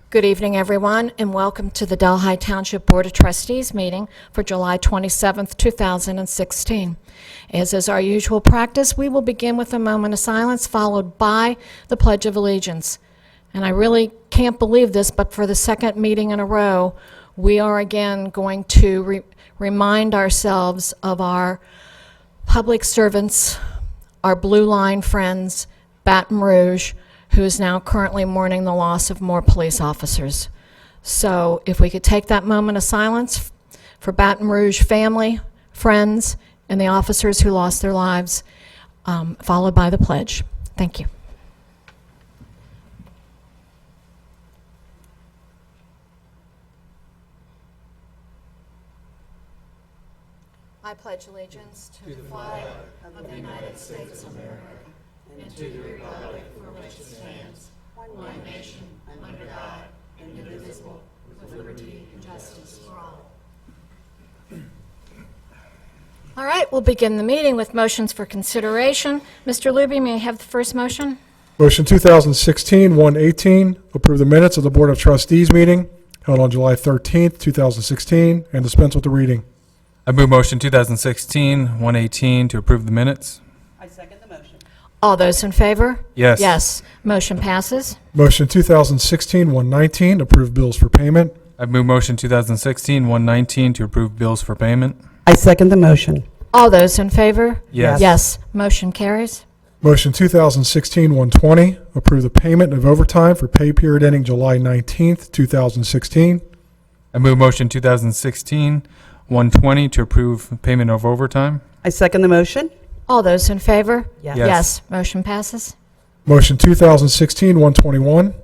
Good evening, everyone, and welcome to the Delhi Township Board of Trustees meeting for July 27th, 2016. As is our usual practice, we will begin with a moment of silence followed by the Pledge of Allegiance. And I really can't believe this, but for the second meeting in a row, we are again going to remind ourselves of our public servants, our Blue Line friends, Baton Rouge, who is now currently mourning the loss of more police officers. So if we could take that moment of silence for Baton Rouge family, friends, and the officers who lost their lives, followed by the pledge. Thank you. I pledge allegiance to the flag of the United States of America and to the republic for which it stands, one nation, under God, indivisible, with liberty and justice for all. All right, we'll begin the meeting with motions for consideration. Mr. Luby, may I have the first motion? Motion 2016-118, approve the minutes of the Board of Trustees meeting held on July 13th, 2016, and dispense with the reading. I move motion 2016-118 to approve the minutes. I second the motion. All those in favor? Yes. Yes. Motion passes. Motion 2016-119, approve bills for payment. I move motion 2016-119 to approve bills for payment. I second the motion. All those in favor? Yes. Yes. Motion carries. Motion 2016-120, approve the payment of overtime for pay period ending July 19th, 2016. I move motion 2016-120 to approve payment of overtime. I second the motion. All those in favor? Yes. Yes. Motion passes. Motion 2016-121,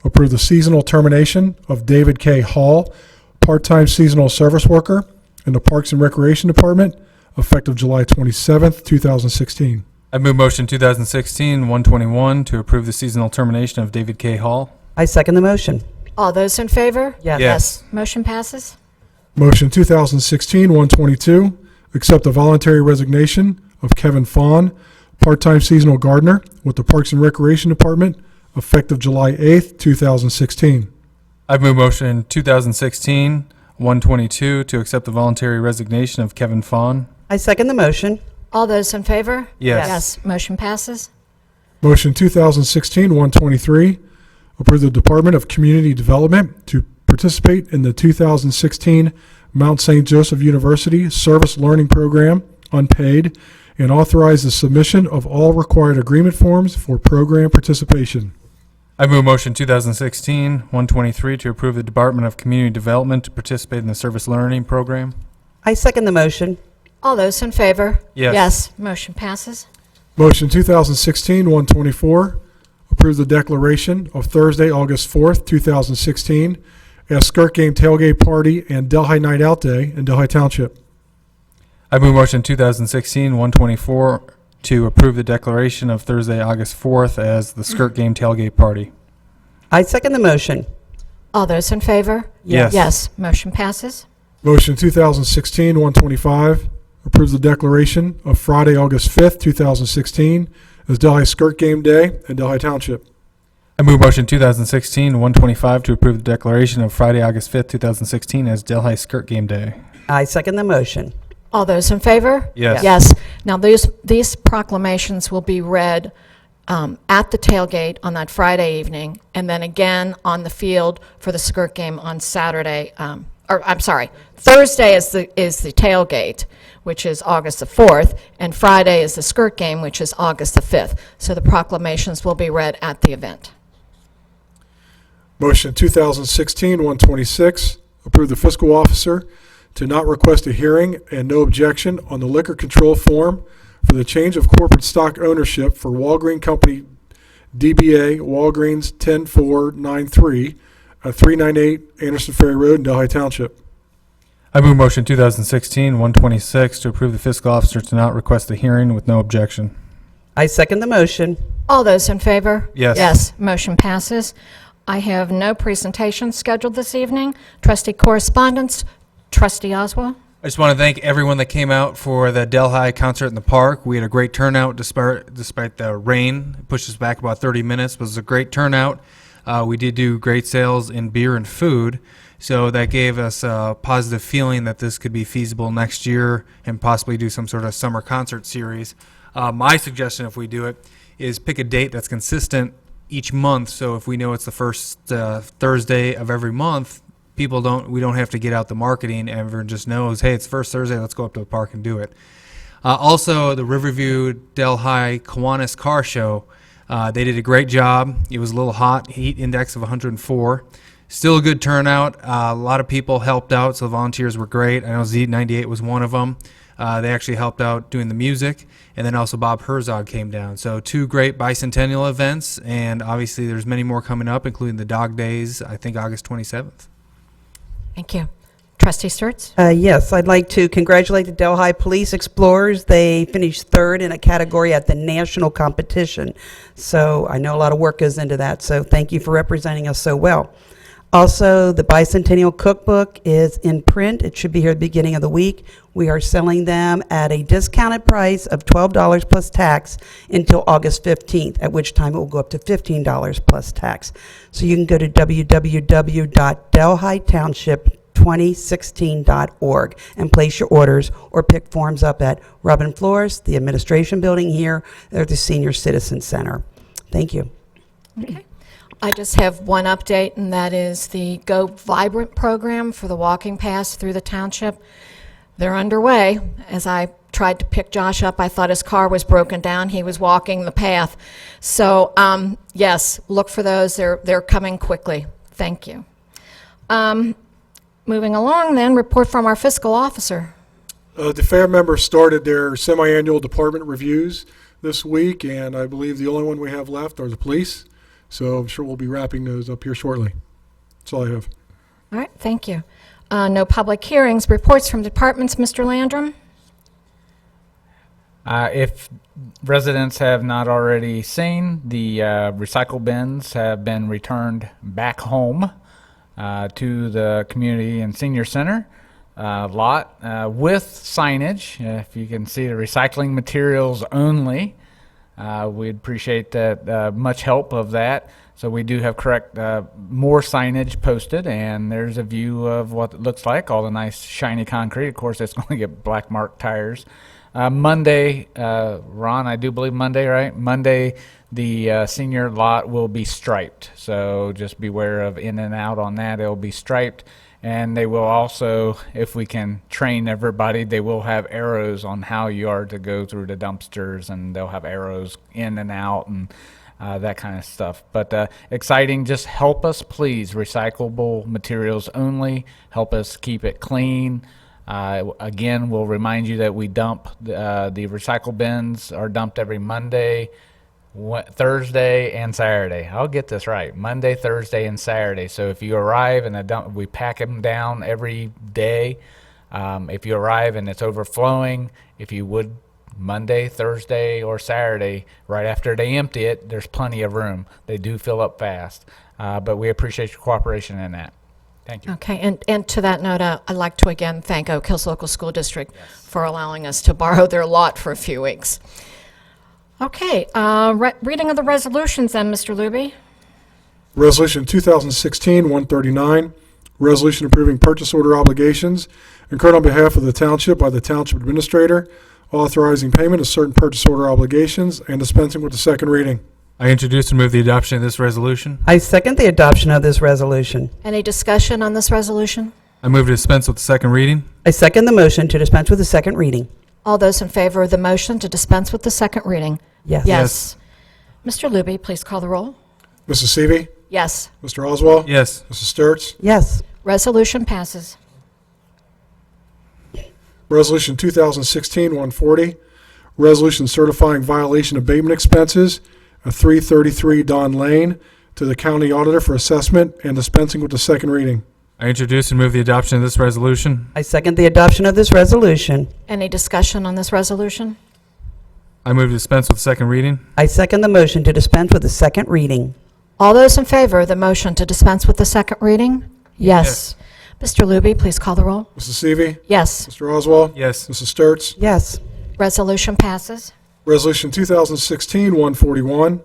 approve the seasonal termination of David K. Hall, part-time seasonal service worker in the Parks and Recreation Department, effective July 27th, 2016. I move motion 2016-121 to approve the seasonal termination of David K. Hall. I second the motion. All those in favor? Yes. Yes. Motion passes. Motion 2016-122, accept the voluntary resignation of Kevin Fawn, part-time seasonal gardener with the Parks and Recreation Department, effective July 8th, 2016. I move motion 2016-122 to accept the voluntary resignation of Kevin Fawn. I second the motion. All those in favor? Yes. Yes. Motion passes. Motion 2016-123, approve the Department of Community Development to participate in the 2016 Mount St. Joseph University Service Learning Program, unpaid, and authorize the submission of all required agreement forms for program participation. I move motion 2016-123 to approve the Department of Community Development to participate in the Service Learning Program. I second the motion. All those in favor? Yes. Yes. Motion passes. Motion 2016-124, approve the declaration of Thursday, August 4th, 2016, as Skirt Game Tailgate Party and Delhi Night Out Day in Delhi Township. I move motion 2016-124 to approve the declaration of Thursday, August 4th as the Skirt Game Tailgate Party. I second the motion. All those in favor? Yes. Yes. Motion passes. Motion 2016-125, approve the declaration of Friday, August 5th, 2016, as Delhi Skirt Game Day in Delhi Township. I move motion 2016-125 to approve the declaration of Friday, August 5th, 2016 as Delhi Skirt Game Day. I second the motion. All those in favor? Yes. Yes. Now, these proclamations will be read at the tailgate on that Friday evening, and then again on the field for the skirt game on Saturday. Thursday is the tailgate, which is August the 4th, and Friday is the skirt game, which is August the 5th. So the proclamations will be read at the event. Motion 2016-126, approve the fiscal officer to not request a hearing and no objection on the liquor control form for the change of corporate stock ownership for Walgreen Company DBA Walgreens 10493 at 398 Anderson Ferry Road in Delhi Township. I move motion 2016-126 to approve the fiscal officer to not request a hearing with no objection. I second the motion. All those in favor? Yes. Yes. Motion passes. I have no presentations scheduled this evening. Trustee correspondence, Trustee Oswald. I just want to thank everyone that came out for the Delhi concert in the park. We had a great turnout despite the rain. It pushed us back about 30 minutes, but it was a great turnout. We did do great sales in beer and food, so that gave us a positive feeling that this could be feasible next year and possibly do some sort of summer concert series. My suggestion, if we do it, is pick a date that's consistent each month. So if we know it's the first Thursday of every month, we don't have to get out the marketing. Everyone just knows, hey, it's first Thursday, let's go up to the park and do it. Also, the Riverview Delhi Kiwanis Car Show, they did a great job. It was a little hot, heat index of 104. Still a good turnout. A lot of people helped out, so the volunteers were great. I know Z98 was one of them. They actually helped out doing the music, and then also Bob Herzog came down. So 2 great bicentennial events, and obviously there's many more coming up, including the Dog Days, I think August 27th. Thank you. Trustee Sturts? Yes, I'd like to congratulate the Delhi Police Explorers. They finished 3rd in a category at the national competition. So I know a lot of work goes into that, so thank you for representing us so well. Also, the Bicentennial Cookbook is in print. It should be here at the beginning of the week. We are selling them at a discounted price of $12 plus tax until August 15th, at which time it will go up to $15 plus tax. So you can go to www.delhitownship2016.org and place your orders or pick forms up at Robin Flores, the administration building here, or the Senior Citizen Center. Thank you. Okay. I just have one update, and that is the Go Vibrant program for the walking paths through the township. They're underway. As I tried to pick Josh up, I thought his car was broken down. He was walking the path. So, yes, look for those. They're coming quickly. Thank you. Moving along then, report from our fiscal officer. The fair members started their semi-annual department reviews this week, and I believe the only one we have left are the police. So I'm sure we'll be wrapping those up here shortly. That's all I have. All right, thank you. No public hearings. Reports from departments, Mr. Landrum? If residents have not already seen, the recycle bins have been returned back home to the community and senior center lot with signage. If you can see the recycling materials only, we'd appreciate that much help of that. So we do have correct more signage posted, and there's a view of what it looks like, all the nice shiny concrete. Of course, it's going to get black marked tires. Monday, Ron, I do believe Monday, right? Monday, the senior lot will be striped. So just beware of in and out on that. It'll be striped. And they will also, if we can train everybody, they will have arrows on how you are to go through the dumpsters, and they'll have arrows in and out and that kind of stuff. But exciting. Just help us, please. Recyclable materials only. Help us keep it clean. Again, we'll remind you that we dump the recycle bins are dumped every Monday, Thursday, and Saturday. I'll get this right. Monday, Thursday, and Saturday. So if you arrive and we pack them down every day. If you arrive and it's overflowing, if you would Monday, Thursday, or Saturday, right after they empty it, there's plenty of room. They do fill up fast. But we appreciate your cooperation in that. Thank you. Okay, and to that note, I'd like to again thank Oak Hills Local School District for allowing us to borrow their lot for a few weeks. Okay, reading of the resolutions then, Mr. Luby. Resolution 2016-139, resolution approving purchase order obligations incurred on behalf of the township by the township administrator, authorizing payment of certain purchase order obligations and dispensing with the second reading. I introduce and move the adoption of this resolution. I second the adoption of this resolution. Any discussion on this resolution? I move to dispense with the second reading. I second the motion to dispense with the second reading. All those in favor of the motion to dispense with the second reading? Yes. Yes. Mr. Luby, please call the roll. Mrs. Seavey. Yes. Mr. Oswald. Yes. Mrs. Sturts. Yes. Resolution passes. Resolution 2016-140, resolution certifying violation abatement expenses at 333 Don Lane to the county auditor for assessment and dispensing with the second reading. I introduce and move the adoption of this resolution. I second the adoption of this resolution. Any discussion on this resolution? I move to dispense with the second reading. I second the motion to dispense with the second reading. All those in favor of the motion to dispense with the second reading? Yes. Mr. Luby, please call the roll. Mrs. Seavey. Yes. Mr. Oswald. Yes. Mrs. Sturts. Yes. Resolution passes. Resolution 2016-141,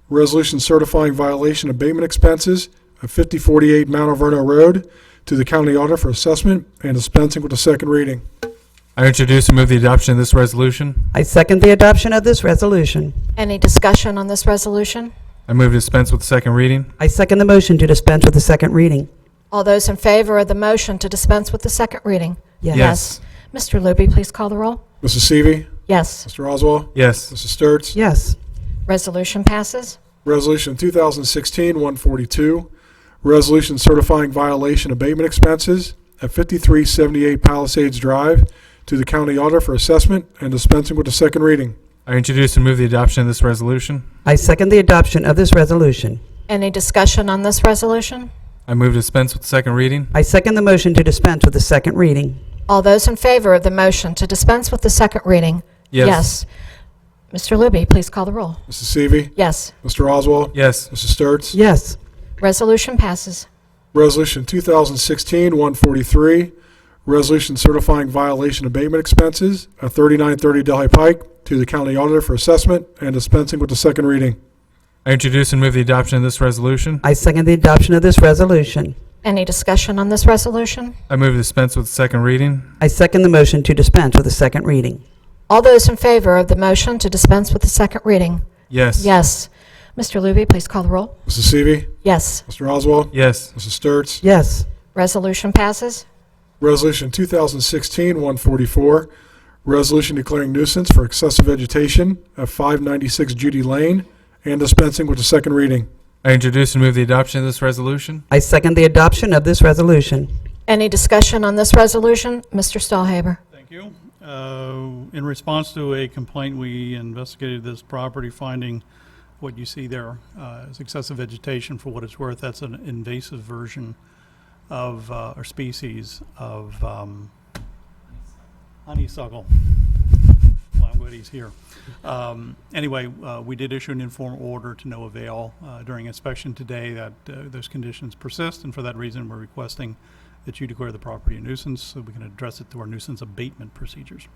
Resolution certifying violation abatement expenses of 5048 Mount Alverno Road to the county auditor for assessment and dispensing with the second reading. I introduce and move the adoption of this resolution. I second the adoption of this resolution. Any discussion on this resolution? I move to dispense with the second reading. I second the motion to dispense with the second reading. All those in favor of the motion to dispense with the second reading? Yes. Mr. Luby, please call the roll. Mrs. Seavey. Yes. Mr. Oswald. Yes. Mrs. Sturts. Yes. Resolution passes. Resolution 2016-142, resolution certifying violation abatement expenses at 5378 Palisades Drive to the county auditor for assessment and dispensing with the second reading. I introduce and move the adoption of this resolution. I second the adoption of this resolution. Any discussion on this resolution? I move to dispense with the second reading. I second the motion to dispense with the second reading. All those in favor of the motion to dispense with the second reading? Yes. Mr. Luby, please call the roll. Mrs. Seavey. Yes. Mr. Oswald. Yes. Mrs. Sturts. Yes. Resolution passes. Resolution 2016-143, resolution certifying violation abatement expenses at 3930 Delhi Pike to the county auditor for assessment and dispensing with the second reading. I introduce and move the adoption of this resolution. I second the adoption of this resolution. Any discussion on this resolution? I move to dispense with the second reading. I second the motion to dispense with the second reading. All those in favor of the motion to dispense with the second reading? Yes. Yes. Mr. Luby, please call the roll. Mrs. Seavey. Yes. Mr. Oswald. Yes. Mrs. Sturts. Yes. Resolution passes. Resolution 2016-144, resolution declaring nuisance for excessive vegetation at 596 Judy Lane and dispensing with the second reading. I introduce and move the adoption of this resolution. I second the adoption of this resolution. Any discussion on this resolution? Mr. Stahlhaber. Thank you. In response to a complaint, we investigated this property, finding what you see there is excessive vegetation. For what it's worth, that's an invasive version of, or species of honeysuckle. Well, I'm glad he's here. Anyway, we did issue an informal order to no avail during inspection today that those conditions persist, and for that reason, we're requesting that you declare the property a nuisance so we can address it through our nuisance abatement procedures.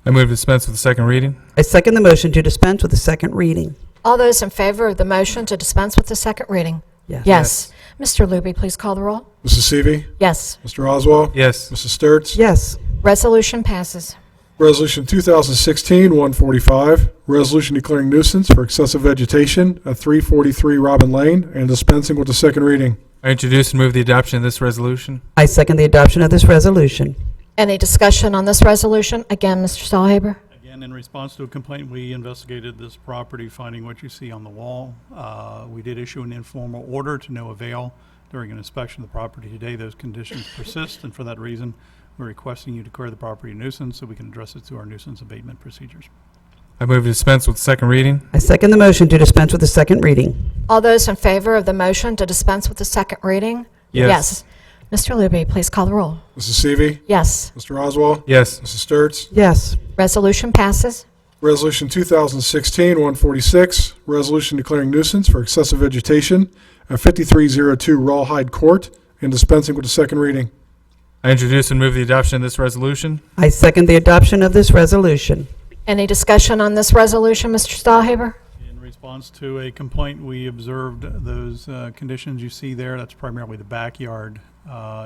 I move to dispense with the second reading. I second the motion to dispense with the second reading. All those in favor of the motion to dispense with the second reading? Yes. Yes. Mr. Luby, please call the roll. Mrs. Seavey. Yes. Mr. Oswald. Yes. Mrs. Sturts. Yes. Resolution passes. Resolution 2016-145, resolution declaring nuisance for excessive vegetation at 343 Robin Lane and dispensing with the second reading. I introduce and move the adoption of this resolution. I second the adoption of this resolution. Any discussion on this resolution? Again, Mr. Stahlhaber. Again, in response to a complaint, we investigated this property, finding what you see on the wall. We did issue an informal order to no avail during an inspection of the property today. Those conditions persist, and for that reason, we're requesting you declare the property a nuisance so we can address it through our nuisance abatement procedures. I move to dispense with the second reading. I second the motion to dispense with the second reading. All those in favor of the motion to dispense with the second reading? Yes. Mr. Luby, please call the roll. Mrs. Seavey. Yes. Mr. Oswald. Yes. Mrs. Sturts. Yes. Resolution passes. Resolution 2016-146, resolution declaring nuisance for excessive vegetation at 5302 Rawhide Court and dispensing with the second reading. I introduce and move the adoption of this resolution. I second the adoption of this resolution. Any discussion on this resolution, Mr. Stahlhaber? In response to a complaint, we observed those conditions you see there. That's primarily the backyard.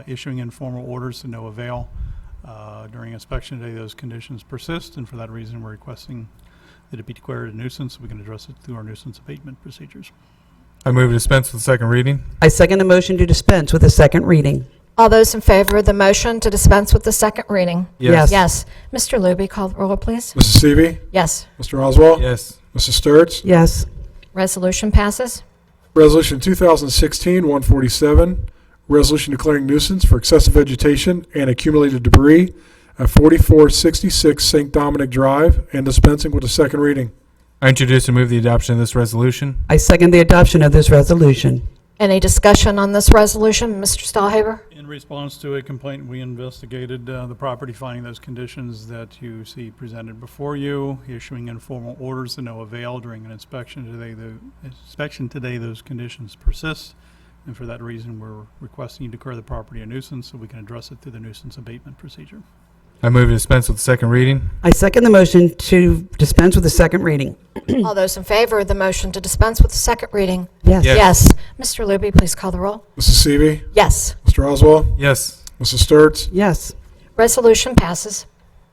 Issuing informal orders to no avail. During inspection today, those conditions persist, and for that reason, we're requesting that it be declared a nuisance so we can address it through our nuisance abatement procedures. I move to dispense with the second reading. I second the motion to dispense with the second reading. All those in favor of the motion to dispense with the second reading? Yes. Yes. Mr. Luby, call the roll, please. Mrs. Seavey. Yes. Mr. Oswald. Yes. Mrs. Sturts. Yes. Resolution passes. Resolution 2016-147, resolution declaring nuisance for excessive vegetation and accumulated debris at 4466 St. Dominic Drive and dispensing with the second reading. I introduce and move the adoption of this resolution. I second the adoption of this resolution. Any discussion on this resolution, Mr. Stahlhaber? In response to a complaint, we investigated the property, finding those conditions that you see presented before you, issuing informal orders to no avail during an inspection today. Those conditions persist, and for that reason, we're requesting you declare the property a nuisance so we can address it through the nuisance abatement procedure. I move to dispense with the second reading. I second the motion to dispense with the second reading. All those in favor of the motion to dispense with the second reading? Yes. Yes. Yes. Mr. Luby, please call the roll. Mrs. Seavey. Yes. Mr. Oswald. Yes. Mrs. Sturts. Yes. Resolution passes.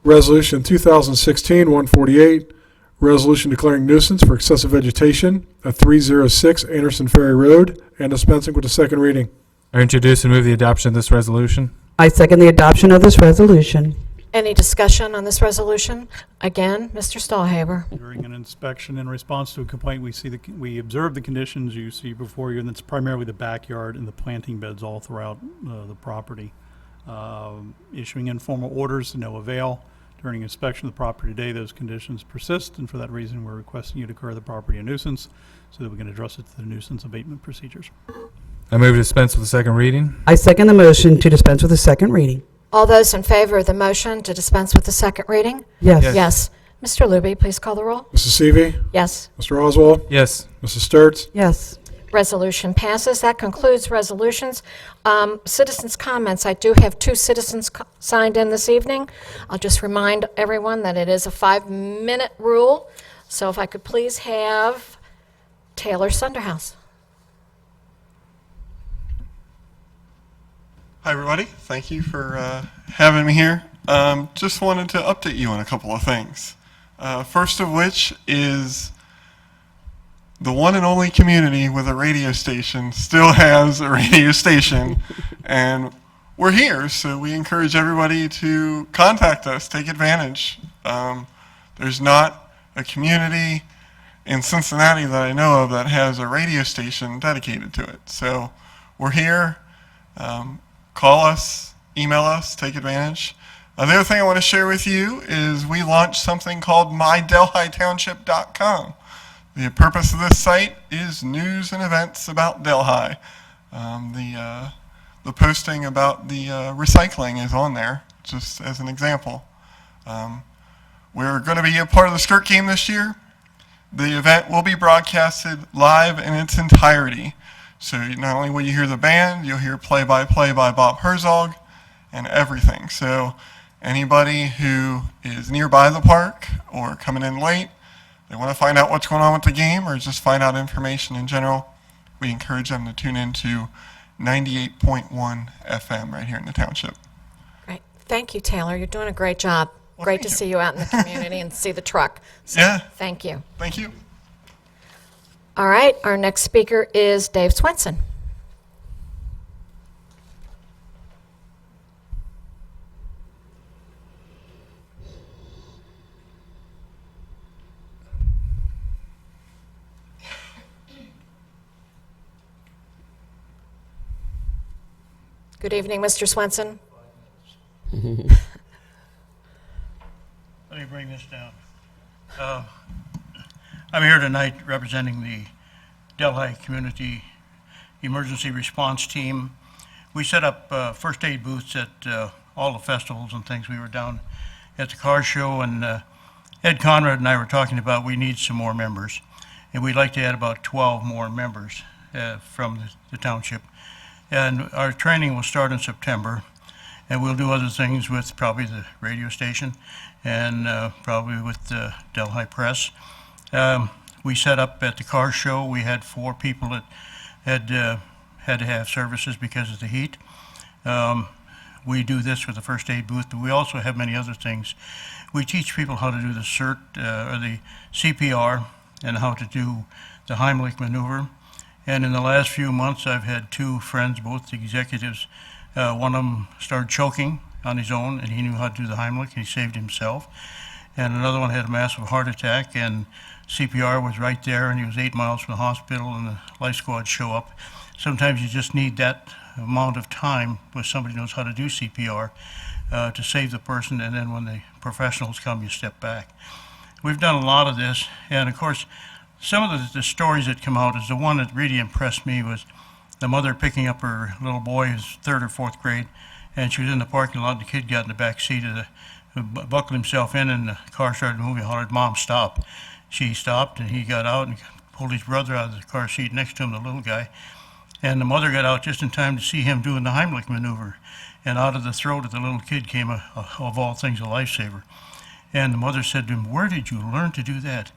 Resolution 2016-148, resolution declaring nuisance for excessive vegetation at 306 Anderson Ferry Road and dispensing with the second reading. I introduce and move the adoption of this resolution. I second the adoption of this resolution. Any discussion on this resolution? Again, Mr. Stahlhaber. During an inspection in response to a complaint, we observed the conditions you see before you, and it's primarily the backyard and the planting beds all throughout the property. Issuing informal orders to no avail. During inspection of the property today, those conditions persist, and for that reason, we're requesting you declare the property a nuisance so that we can address it to the nuisance abatement procedures. I move to dispense with the second reading. I second the motion to dispense with the second reading. All those in favor of the motion to dispense with the second reading? Yes. Yes. Yes. Mr. Luby, please call the roll. Mrs. Seavey. Yes. Mr. Oswald. Yes. Mrs. Sturts. Yes. Resolution passes. That concludes resolutions. Citizens' comments. I do have 2 citizens signed in this evening. I'll just remind everyone that it is a 5-minute rule. So if I could please have Taylor Sunderhouse. Hi, everybody. Thank you for having me here. Just wanted to update you on a couple of things. First of which is the one and only community with a radio station still has a radio station, and we're here, so we encourage everybody to contact us, take advantage. There's not a community in Cincinnati that I know of that has a radio station dedicated to it. So we're here. Call us, email us, take advantage. The other thing I want to share with you is we launched something called mydelhitownship.com. The purpose of this site is news and events about Delhi. The posting about the recycling is on there, just as an example. We're going to be a part of the skirt game this year. The event will be broadcasted live in its entirety. So not only will you hear the band, you'll hear play-by-play by Bob Herzog and everything. So anybody who is nearby the park or coming in late, they want to find out what's going on with the game or just find out information in general, we encourage them to tune into 98.1 FM right here in the township. Great. Thank you, Taylor. You're doing a great job. Well, Great thank to you. see you out in the community and see the truck. So, Yeah. Thank you. Thank you. All right, our next speaker is Dave Swenson. Good evening, Mr. Swenson. Let me bring this down. I'm here tonight representing the Delhi Community Emergency Response Team. We set up first aid booths at all the festivals and things. We were down at the car show, and Ed Conrad and I were talking about we need some more members. And we'd like to add about 12 more members from the township. And our training will start in September. And we'll do other things with probably the radio station and probably with the Delhi Press. We set up at the car show. We had 4 people that had to have services because of the heat. We do this with the first aid booth, but we also have many other things. We teach people how to do the CERT or the CPR and how to do the Heimlich maneuver. And in the last few months, I've had 2 friends, both executives. One of them started choking on his own, and he knew how to do the Heimlich, and he saved himself. And another one had a massive heart attack, and CPR was right there, and he was 8 miles from the hospital, and the life squad show up. Sometimes you just need that amount of time where somebody knows how to do CPR to save the person, and then when the professionals come, you step back. We've done a lot of this, and of course, some of the stories that come out is the one that really impressed me was the mother picking up her little boy who's 3rd or 4th grade, and she was in the parking lot, and the kid got in the back seat of buckled himself in, and the car started moving, hollered, "Mom, stop." She stopped, and he got out and pulled his brother out of the car seat next to him, the little guy, And the mother got out just in time to see him doing the Heimlich maneuver. And out of the throat of the little kid came, of all things, a lifesaver. And the mother said to him, "Where did you learn to do that?"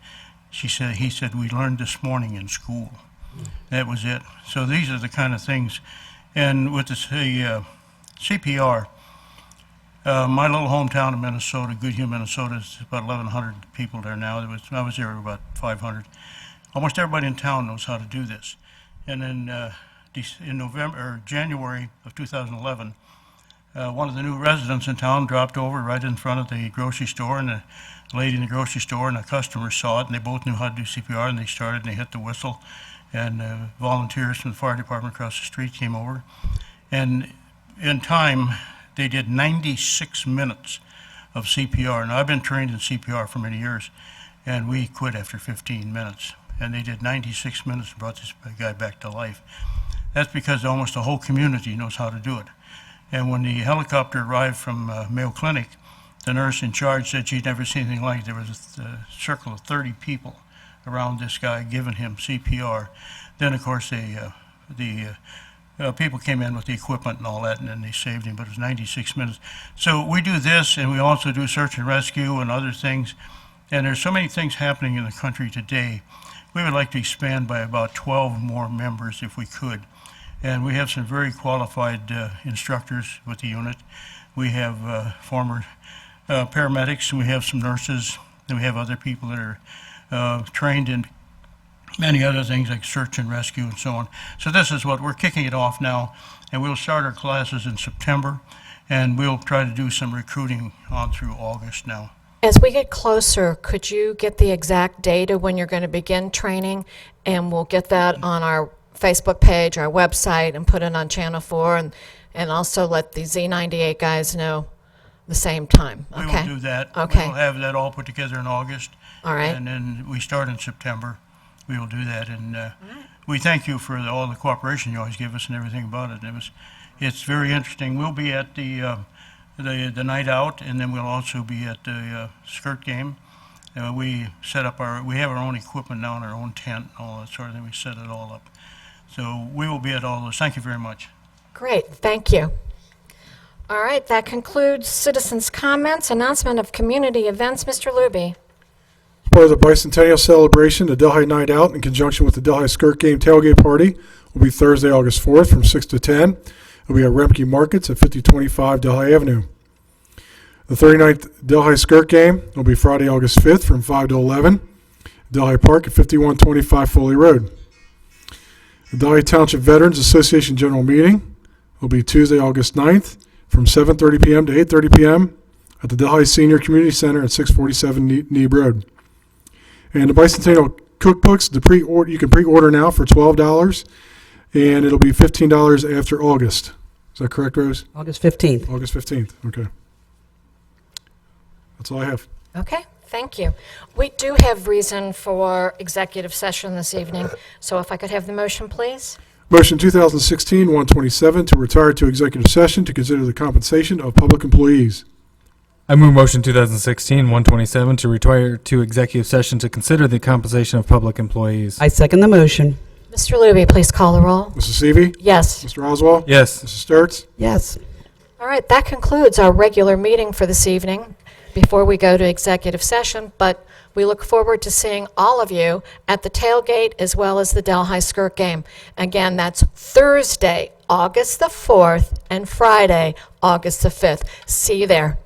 He said, "We learned this morning in school." That was it. So these are the kind of things. And with the CPR, my little hometown of Minnesota, Goodhue, Minnesota, is about 1,100 people there now. I was there about 500. Almost everybody in town knows how to do this. And then in January of 2011, one of the new residents in town dropped over right in front of the grocery store, and the lady in the grocery store and a customer saw it, and they both knew how to do CPR, and they started, and they hit the whistle, and volunteers from the fire department across the street came over. And in time, they did 96 minutes of CPR. Now, I've been trained in CPR for many years, and we quit after 15 minutes. And they did 96 minutes and brought this guy back to life. That's because almost the whole community knows how to do it. And when the helicopter arrived from Mayo Clinic, the nurse in charge said she'd never seen anything like it. There was a circle of 30 people around this guy giving him CPR. Then, of course, the people came in with the equipment and all that, and then they saved him, but it was 96 minutes. So we do this, and we also do search and rescue and other things. And there's so many things happening in the country today. We would like to expand by about 12 more members if we could. And we have some very qualified instructors with the unit. We have former paramedics, and we have some nurses, and we have other people that are trained in many other things like search and rescue and so on. So this is what we're kicking it off now, and we'll start our classes in September, and we'll try to do some recruiting on through August now. As we get closer, could you get the exact date of when you're going to begin training? And we'll get that on our Facebook page, our website, and put it on Channel 4, and also let the Z98 guys know the same time. We Okay? will do that. Okay. We'll have that all put together in August. All right. And then we start in September. We will do that. And we thank you for all the cooperation you always give us and everything about it. It's very interesting. We'll be at the night out, and then we'll also be at the skirt game. We have our own equipment now in our own tent and all that sort of thing. We set it all up. So we will be at all those. Thank you very much. Great, thank you. All right, that concludes citizens' comments. Announcement of community events, Mr. Luby. As part of the bicentennial celebration, the Delhi Night Out, in conjunction with the Delhi Skirt Game Tailgate Party, will be Thursday, August 4th from 6 to 10. It will be at Remke Markets at 5025 Delhi Avenue. The 39th Delhi Skirt Game will be Friday, August 5th from 5 to 11, Delhi Park at 5125 Foley Road. The Delhi Township Veterans Association General Meeting will be Tuesday, August 9th from 7:30 p.m. to 8:30 p.m. at the Delhi Senior Community Center at 647 Neeb Road. And the bicentennial cookbooks, you can pre-order now for $12, and it'll be $15 after August. Is that correct, Rose? August 15th. August 15th, okay. That's all I have. Okay, thank you. We do have reason for executive session this evening, so if I could have the motion, please. Motion 2016-127 to retire to executive session to consider the compensation of public employees. I move motion 2016-127 to retire to executive session to consider the compensation of public employees. I second the motion. Mr. Luby, please call the roll. Mrs. Seavey. Yes. Mr. Oswald. Yes. Mrs. Sturts. Yes. All right, that concludes our regular meeting for this evening before we go to executive session, but we look forward to seeing all of you at the tailgate as well as the Delhi Skirt Game. Again, that's Thursday, August the 4th, and Friday, August the 5th. See you there.